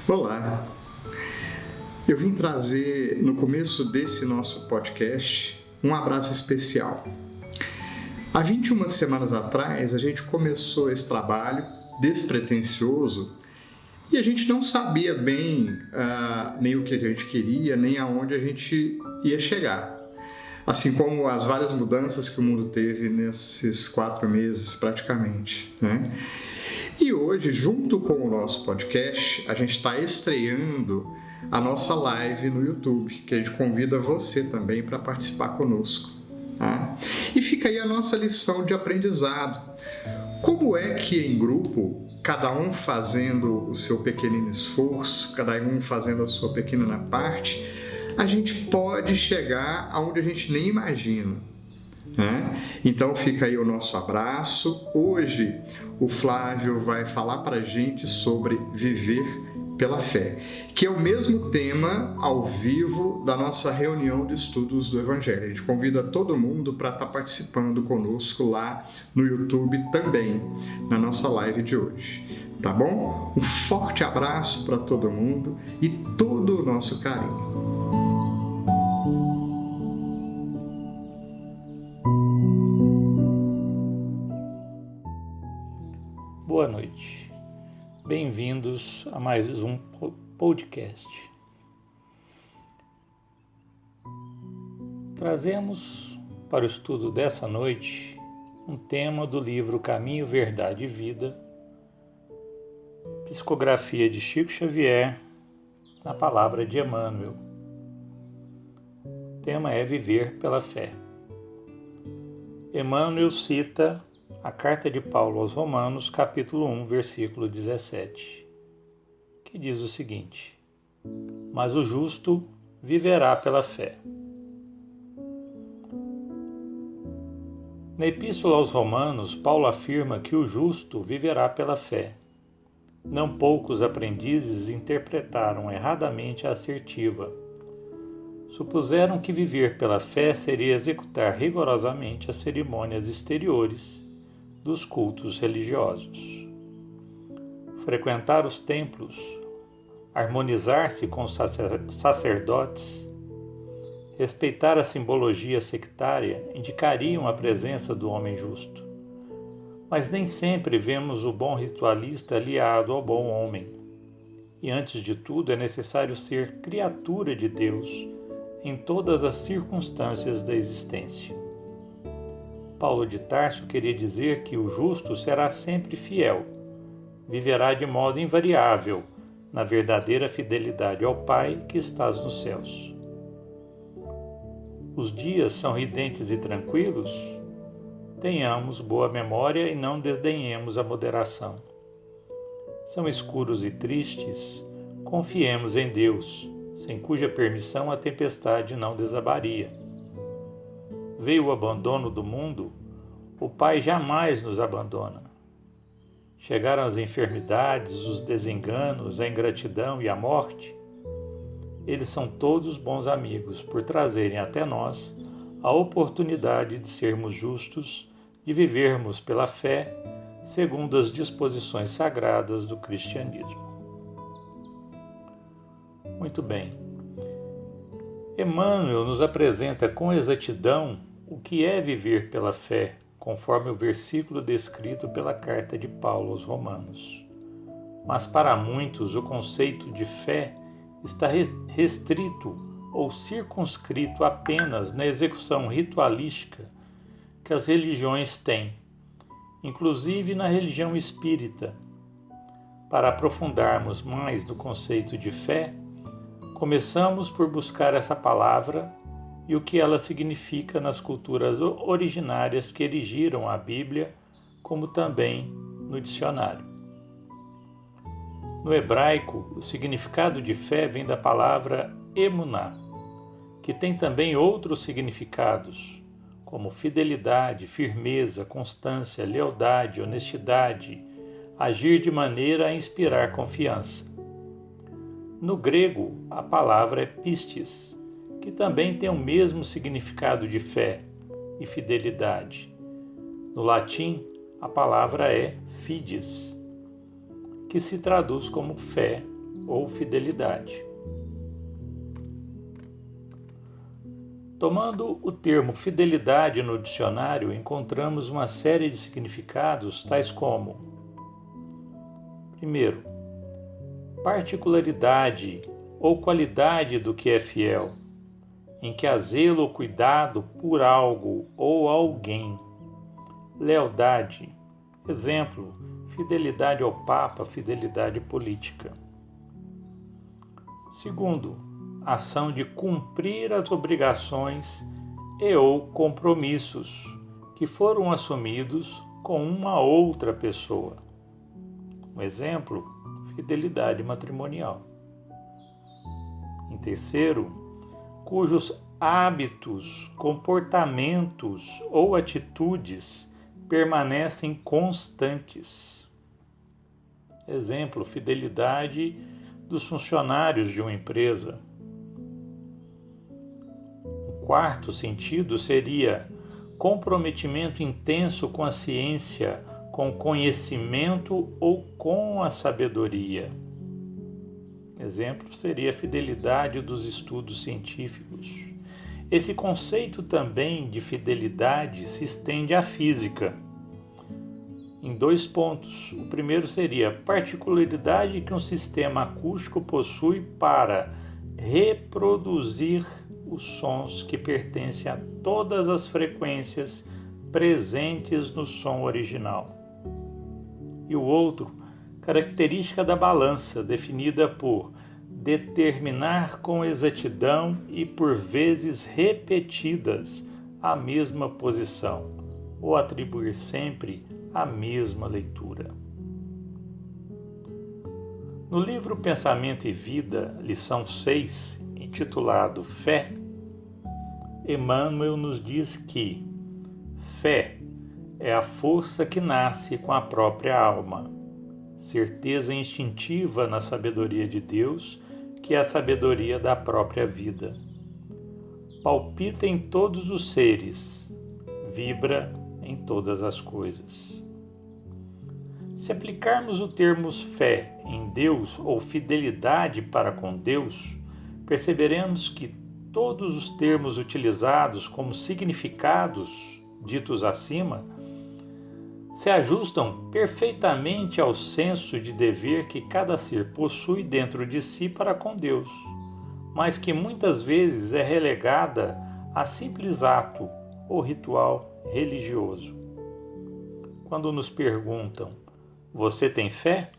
Olá, eu vim trazer no começo desse nosso podcast um abraço especial. Há 21 semanas atrás a gente começou esse trabalho despretensioso e a gente não sabia bem nem o que a gente queria, nem aonde a gente ia chegar. Assim como as várias mudanças que o mundo teve nesses 4 meses praticamente, né? E hoje, junto com o nosso podcast, a gente está estreando a nossa live no YouTube, que a gente convida você também para participar conosco. Tá? E fica aí a nossa lição de aprendizado. Como é que em grupo, cada um fazendo o seu pequenino esforço, cada um fazendo a sua pequena parte, a gente pode chegar aonde a gente nem imagina. Então fica aí o nosso abraço. Hoje o Flávio vai falar para a gente sobre viver pela fé, que é o mesmo tema ao vivo da nossa reunião de estudos do Evangelho. A gente convida todo mundo para estar participando conosco lá no YouTube também, na nossa live de hoje. Tá bom? Um forte abraço para todo mundo e todo o nosso carinho. Boa noite, bem-vindos a mais um podcast. Trazemos para o estudo dessa noite um tema do livro Caminho, Verdade e Vida, psicografia de Chico Xavier, na palavra de Emmanuel. O tema é Viver pela Fé. Emmanuel cita a carta de Paulo aos Romanos, capítulo 1, versículo 17, que diz o seguinte: mas o justo viverá pela fé. Na Epístola aos Romanos, Paulo afirma que o justo viverá pela fé. Não poucos aprendizes interpretaram erradamente a assertiva. Supuseram que viver pela fé seria executar rigorosamente as cerimônias exteriores dos cultos religiosos, frequentar os templos, harmonizar-se com os sacerdotes, respeitar a simbologia sectária indicariam a presença do homem justo. Mas nem sempre vemos o bom ritualista aliado ao bom homem. E antes de tudo é necessário ser criatura de Deus em todas as circunstâncias da existência. Paulo de Tarso queria dizer que o justo será sempre fiel, viverá de modo invariável na verdadeira fidelidade ao Pai que estás nos céus. Os dias são ridentes e tranquilos? Tenhamos boa memória e não desdenhemos a moderação. São escuros e tristes? Confiemos em Deus, sem cuja permissão a tempestade não desabaria. Veio o abandono do mundo, o Pai jamais nos abandona. Chegaram as enfermidades, os desenganos, a ingratidão e a morte. Eles são todos bons amigos por trazerem até nós a oportunidade de sermos justos, de vivermos pela fé, segundo as disposições sagradas do cristianismo. Muito bem. Emmanuel nos apresenta com exatidão o que é viver pela fé, conforme o versículo descrito pela carta de Paulo aos Romanos. Mas para muitos o conceito de fé está restrito ou circunscrito apenas na execução ritualística que as religiões têm, inclusive na religião espírita. Para aprofundarmos mais no conceito de fé, começamos por buscar essa palavra e o que ela significa nas culturas originárias que erigiram a Bíblia, como também no dicionário. No hebraico, o significado de fé vem da palavra emuná, que tem também outros significados, como fidelidade, firmeza, constância, lealdade, honestidade, agir de maneira a inspirar confiança. No grego, a palavra é pistis, que também tem o mesmo significado de fé e fidelidade. No latim, a palavra é fides, que se traduz como fé ou fidelidade. Tomando o termo fidelidade no dicionário, encontramos uma série de significados tais como: primeiro, particularidade ou qualidade do que é fiel, em que há zelo ou cuidado por algo ou alguém. Lealdade, exemplo, fidelidade ao Papa, fidelidade política. Segundo, ação de cumprir as obrigações e ou compromissos que foram assumidos com uma outra pessoa. Um exemplo, fidelidade matrimonial. Em terceiro, cujos hábitos, comportamentos ou atitudes permanecem constantes. Exemplo, fidelidade dos funcionários de uma empresa. O quarto sentido seria comprometimento intenso com a ciência, com o conhecimento ou com a sabedoria. Exemplo seria a fidelidade dos estudos científicos. Esse conceito também de fidelidade se estende à física, em 2 pontos. O primeiro seria a particularidade que um sistema acústico possui para reproduzir os sons que pertencem a todas as frequências presentes no som original. E o outro, característica da balança, definida por determinar com exatidão e por vezes repetidas a mesma posição, ou atribuir sempre a mesma leitura. No livro Pensamento e Vida, lição 6, intitulado Fé, Emmanuel nos diz que fé é a força que nasce com a própria alma, certeza instintiva na sabedoria de Deus, que é a sabedoria da própria vida. Palpita em todos os seres, vibra em todas as coisas. Se aplicarmos o termo fé em Deus ou fidelidade para com Deus, perceberemos que todos os termos utilizados como significados ditos acima se ajustam perfeitamente ao senso de dever que cada ser possui dentro de si para com Deus, mas que muitas vezes é relegada a simples ato ou ritual religioso. Quando nos perguntam: você tem fé?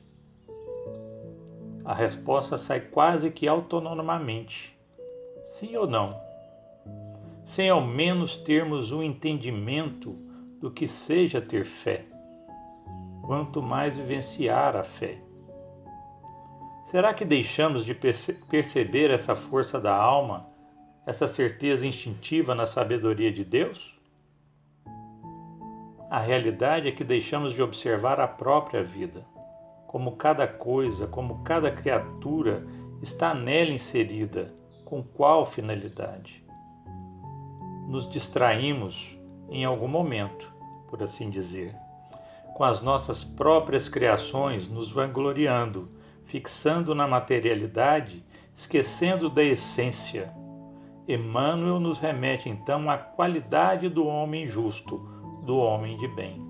A resposta sai quase que autonomamente: sim ou não, sem ao menos termos um entendimento do que seja ter fé, quanto mais vivenciar a fé. Será que deixamos de perceber essa força da alma, essa certeza instintiva na sabedoria de Deus? A realidade é que deixamos de observar a própria vida, como cada coisa, como cada criatura está nela inserida, com qual finalidade. Nos distraímos em algum momento, por assim dizer, com as nossas próprias criações, nos vangloriando, fixando na materialidade, esquecendo da essência. Emmanuel nos remete então à qualidade do homem justo, do homem de bem.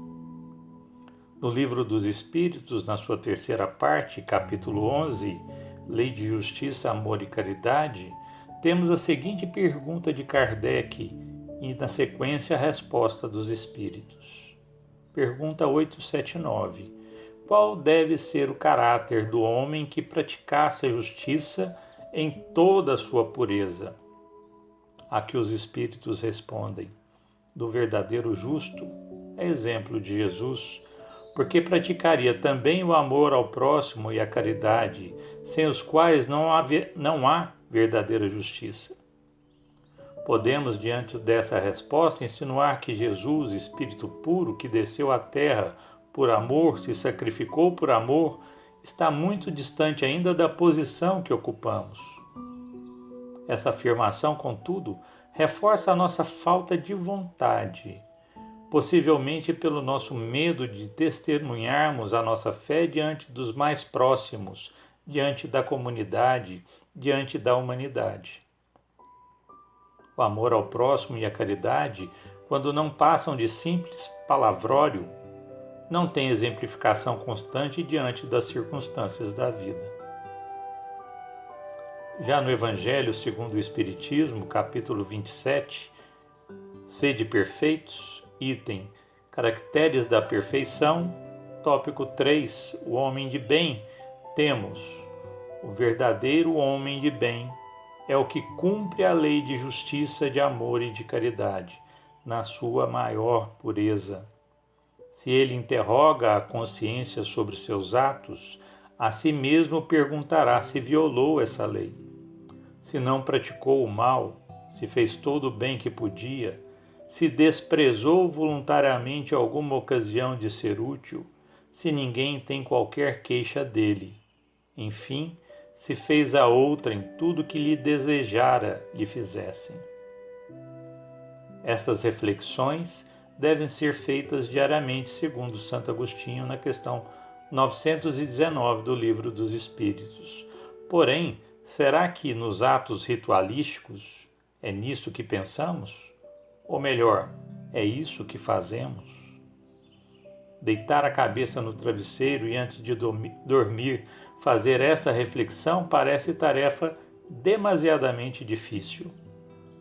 No Livro dos Espíritos, na sua 3ª parte, capítulo 11, Lei de Justiça, Amor e Caridade, temos a seguinte pergunta de Kardec e, na sequência, a resposta dos Espíritos. Pergunta 879. Qual deve ser o caráter do homem que praticasse a justiça em toda a sua pureza? A que os Espíritos respondem: do verdadeiro justo, é exemplo de Jesus, porque praticaria também o amor ao próximo e a caridade, sem os quais não há verdadeira justiça. Podemos, diante dessa resposta, insinuar que Jesus, Espírito puro, que desceu à terra por amor, se sacrificou por amor, está muito distante ainda da posição que ocupamos. Essa afirmação, contudo, reforça a nossa falta de vontade, possivelmente pelo nosso medo de testemunharmos a nossa fé diante dos mais próximos, diante da comunidade, diante da humanidade. O amor ao próximo e a caridade, quando não passam de simples palavrório, não têm exemplificação constante diante das circunstâncias da vida. Já no Evangelho segundo o Espiritismo, capítulo 27, Sede perfeitos, item Caracteres da perfeição, tópico 3, o homem de bem, temos: o verdadeiro homem de bem é o que cumpre a lei de justiça, de amor e de caridade, na sua maior pureza. Se ele interroga a consciência sobre seus atos, a si mesmo perguntará se violou essa lei. Se não praticou o mal, se fez todo o bem que podia, se desprezou voluntariamente alguma ocasião de ser útil, se ninguém tem qualquer queixa dele. Enfim, se fez a outrem tudo que lhe desejara lhe fizessem. Estas reflexões devem ser feitas diariamente, segundo Santo Agostinho, na questão 919 do Livro dos Espíritos. Porém, será que nos atos ritualísticos é nisso que pensamos? Ou melhor, é isso que fazemos? Deitar a cabeça no travesseiro e antes de dormir fazer essa reflexão parece tarefa demasiadamente difícil,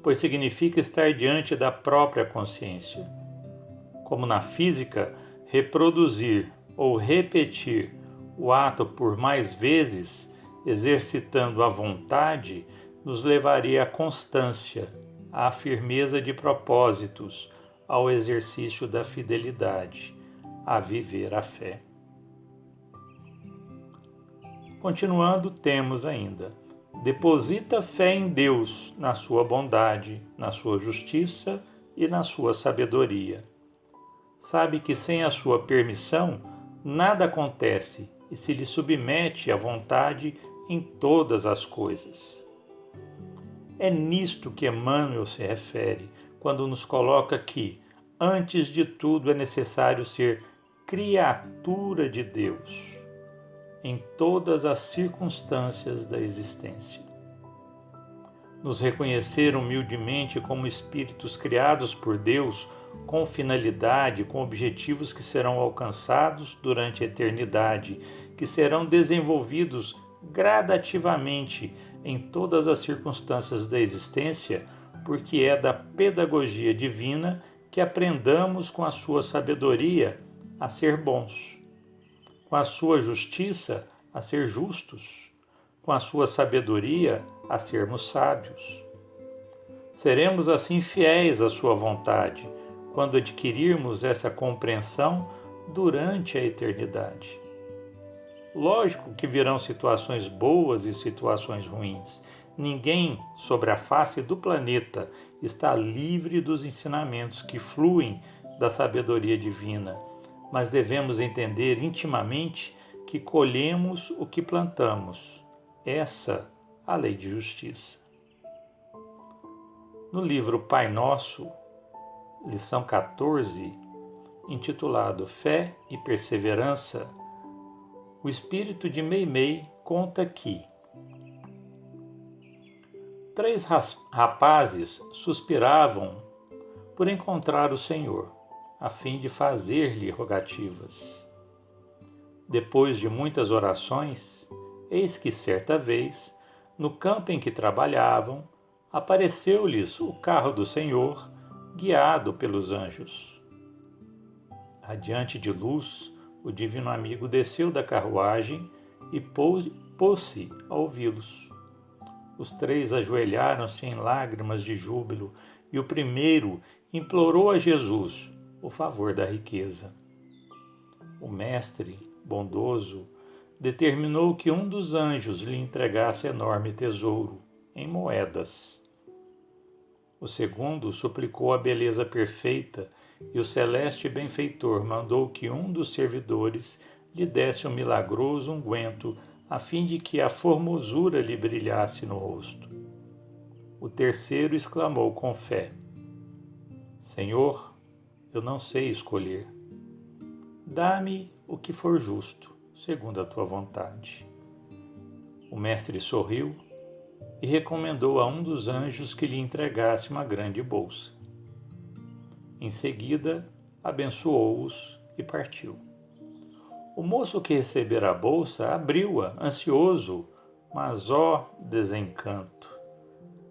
pois significa estar diante da própria consciência. Como na física, reproduzir ou repetir o ato por mais vezes, exercitando a vontade, nos levaria à constância, à firmeza de propósitos, ao exercício da fidelidade, a viver a fé. Continuando, temos ainda: deposita fé em Deus, na sua bondade, na sua justiça e na sua sabedoria. Sabe que sem a sua permissão nada acontece e se lhe submete à vontade em todas as coisas. É nisto que Emmanuel se refere quando nos coloca que, antes de tudo, é necessário ser criatura de Deus em todas as circunstâncias da existência. Nos reconhecer humildemente como espíritos criados por Deus com finalidade, com objetivos que serão alcançados durante a eternidade, que serão desenvolvidos gradativamente em todas as circunstâncias da existência, porque é da pedagogia divina que aprendamos com a sua sabedoria a ser bons, com a sua justiça a ser justos, com a sua sabedoria a sermos sábios. Seremos assim fiéis à sua vontade, quando adquirirmos essa compreensão durante a eternidade. Lógico que virão situações boas e situações ruins. Ninguém sobre a face do planeta está livre dos ensinamentos que fluem da sabedoria divina, mas devemos entender intimamente que colhemos o que plantamos. Essa a lei de justiça. No livro Pai Nosso, lição 14, intitulado Fé e Perseverança, o espírito de Meimei conta que 3 rapazes suspiravam por encontrar o Senhor, a fim de fazer-lhe rogativas. Depois de muitas orações, eis que certa vez, no campo em que trabalhavam, apareceu-lhes o carro do Senhor, guiado pelos anjos. Radiante de luz, o divino amigo desceu da carruagem e pôs-se a ouvi-los. Os 3 ajoelharam-se em lágrimas de júbilo e o primeiro implorou a Jesus o favor da riqueza. O mestre, bondoso, determinou que um dos anjos lhe entregasse enorme tesouro, em moedas. O segundo suplicou a beleza perfeita e o celeste benfeitor mandou que um dos servidores lhe desse um milagroso unguento a fim de que a formosura lhe brilhasse no rosto. O terceiro exclamou com fé: Senhor, eu não sei escolher. Dá-me o que for justo, segundo a tua vontade. mestre sorriu e recomendou a um dos anjos que lhe entregasse uma grande bolsa. Em seguida, abençoou-os e partiu. O moço que recebera a bolsa abriu-a, ansioso, mas ó desencanto!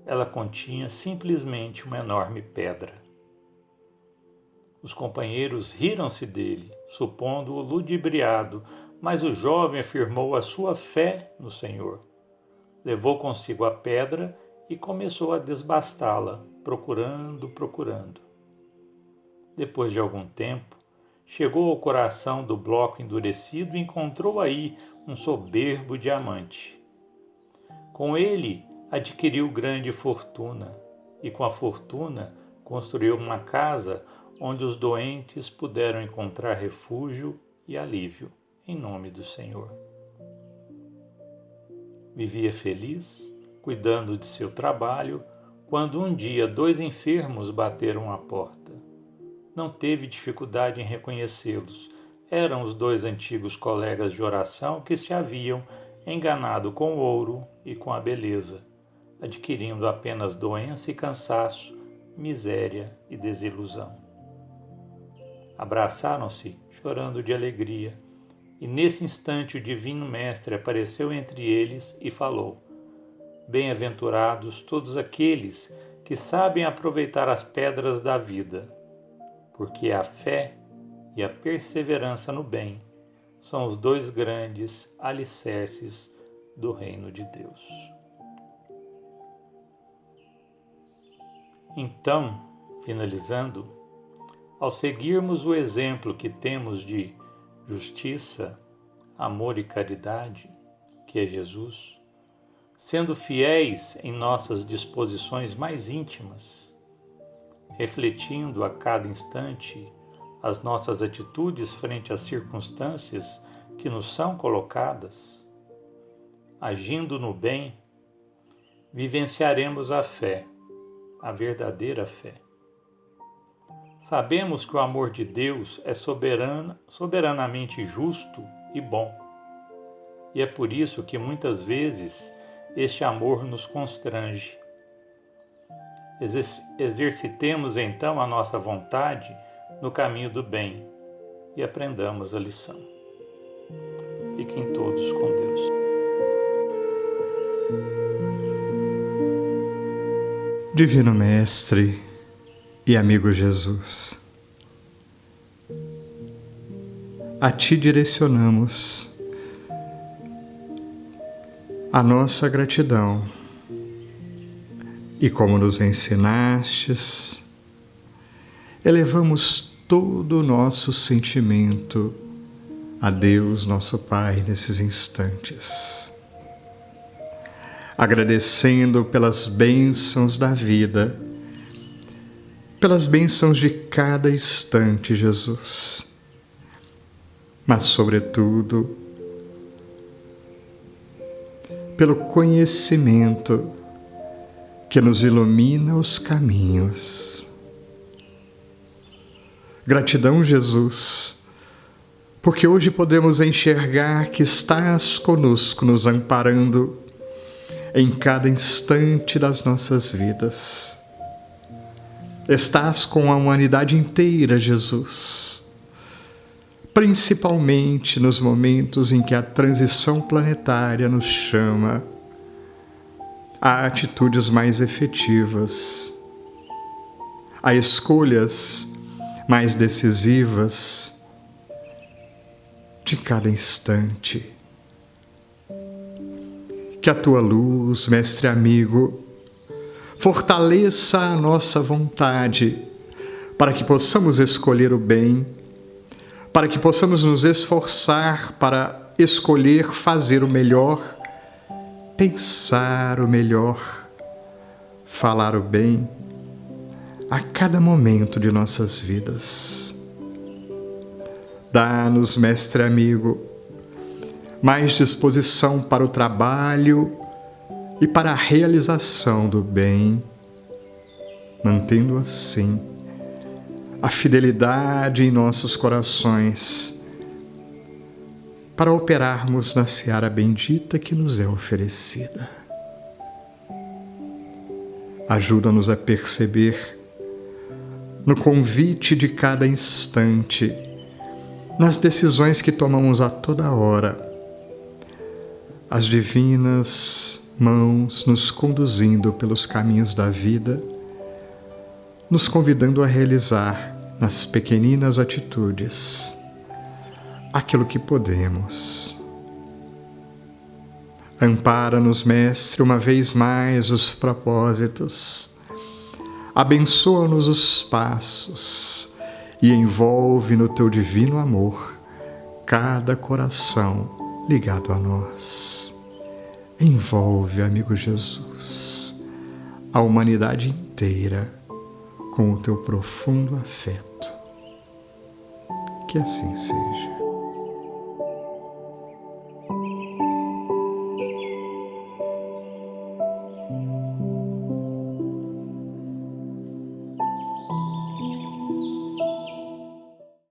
Ela continha simplesmente uma enorme pedra. Os companheiros riram-se dele, supondo-o ludibriado, mas o jovem afirmou a sua fé no Senhor. Levou consigo a pedra e começou a desbastá-la, procurando. Depois de algum tempo, chegou ao coração do bloco endurecido e encontrou aí um soberbo diamante. Com ele, adquiriu grande fortuna, e com a fortuna construiu uma casa onde os doentes puderam encontrar refúgio e alívio, em nome do Senhor. Vivia feliz, cuidando de seu trabalho, quando um dia 2 enfermos bateram à porta. Não teve dificuldade em reconhecê-los. Eram os 2 antigos colegas de oração que se haviam enganado com o ouro e com a beleza, adquirindo apenas doença e cansaço, miséria e desilusão. Abraçaram-se, chorando de alegria, e nesse instante o divino mestre apareceu entre eles e falou: Bem-aventurados todos aqueles que sabem aproveitar as pedras da vida, porque a fé e a perseverança no bem são os 2 grandes alicerces do reino de Deus. Então, finalizando, ao seguirmos o exemplo que temos de justiça, amor e caridade, que é Jesus, sendo fiéis em nossas disposições mais íntimas, refletindo a cada instante as nossas atitudes frente às circunstâncias que nos são colocadas, agindo no bem, vivenciaremos a fé, a verdadeira fé. Sabemos que o amor de Deus é soberanamente justo e bom. E é por isso que muitas vezes este amor nos constrange. Exercitemos então a nossa vontade no caminho do bem e aprendamos a lição. Fiquem todos com Deus. Divino Mestre e amigo Jesus, a Ti direcionamos a nossa gratidão e, como nos ensinastes, elevamos todo o nosso sentimento a Deus, nosso Pai, nesses instantes, agradecendo pelas bênçãos da vida, pelas bênçãos de cada instante, Jesus, mas, sobretudo, pelo conhecimento que nos ilumina os caminhos. Gratidão, Jesus, porque hoje podemos enxergar que estás conosco, nos amparando em cada instante das nossas vidas. Estás com a humanidade inteira, Jesus, principalmente nos momentos em que a transição planetária nos chama a atitudes mais efetivas, a escolhas mais decisivas de cada instante. Que a Tua luz, Mestre amigo, fortaleça a nossa vontade para que possamos escolher o bem, para que possamos nos esforçar para escolher fazer o melhor, pensar o melhor, falar o bem a cada momento de nossas vidas. Dá-nos, Mestre amigo, mais disposição para o trabalho e para a realização do bem, mantendo assim a fidelidade em nossos corações para operarmos na seara bendita que nos é oferecida. Ajuda-nos a perceber, no convite de cada instante, nas decisões que tomamos a toda hora, as divinas mãos nos conduzindo pelos caminhos da vida, nos convidando a realizar nas pequeninas atitudes aquilo que podemos. Ampara-nos, Mestre, uma vez mais os propósitos, abençoa-nos os passos e envolve no teu divino amor cada coração ligado a nós. Envolve, amigo Jesus, a humanidade inteira com o teu profundo afeto. Que assim seja.